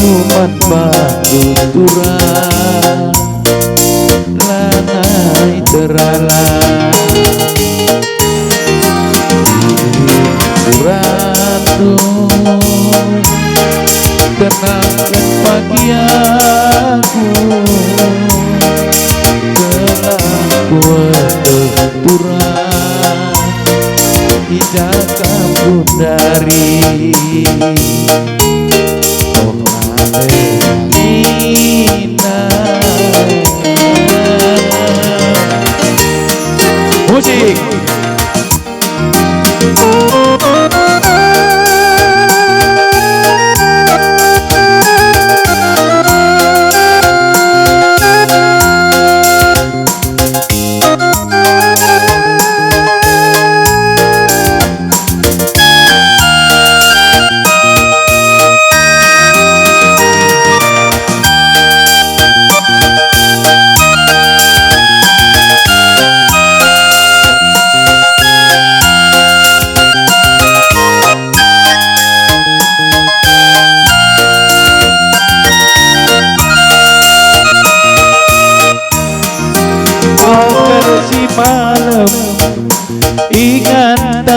Kuman pantuturan lanai terala ratu tenangkan pagi aku telah kuaturan hijau kamu dari musik malam ingat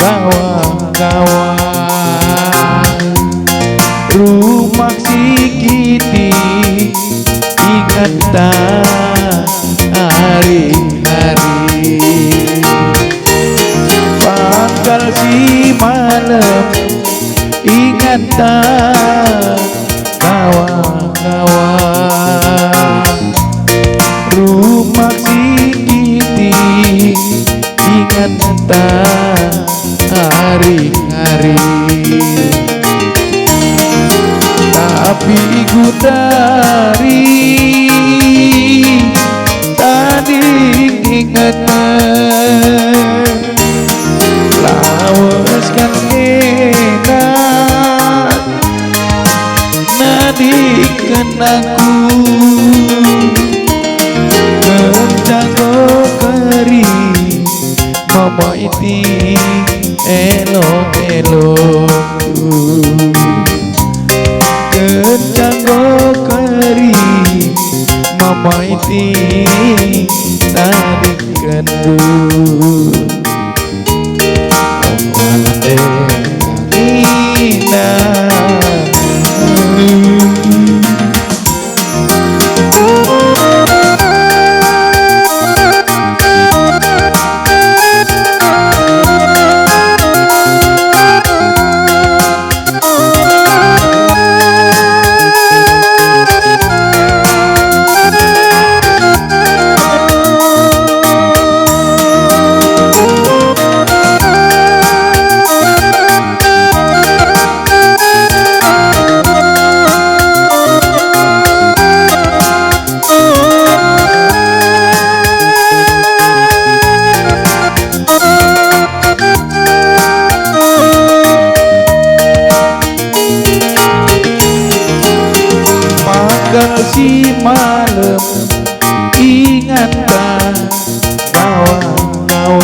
kawan-kawan rumah si Kiti ingat hari-hari pangkal si malam ingat kawan-kawan rumah si Kiti ingat hari-hari tapi Gudari tadi ingat lawas kan enak nadi kenaku jago keri mama iti elok-elok kejago keri mama iti tadi kendu omade ina si malam ingat kawan-kawan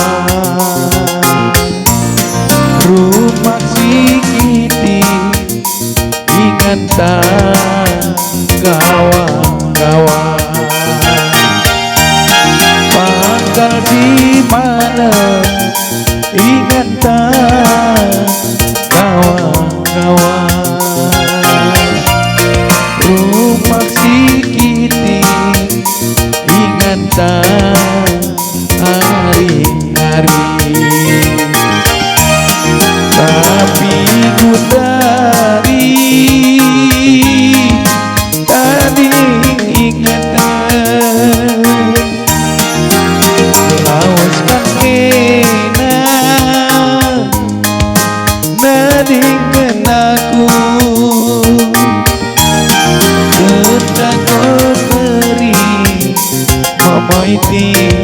rumah si Kiti ingat kawan-kawan pangkal si malam ingat dari tadi ingatan lawas kena nadingkan aku tentang kau teri mamaiti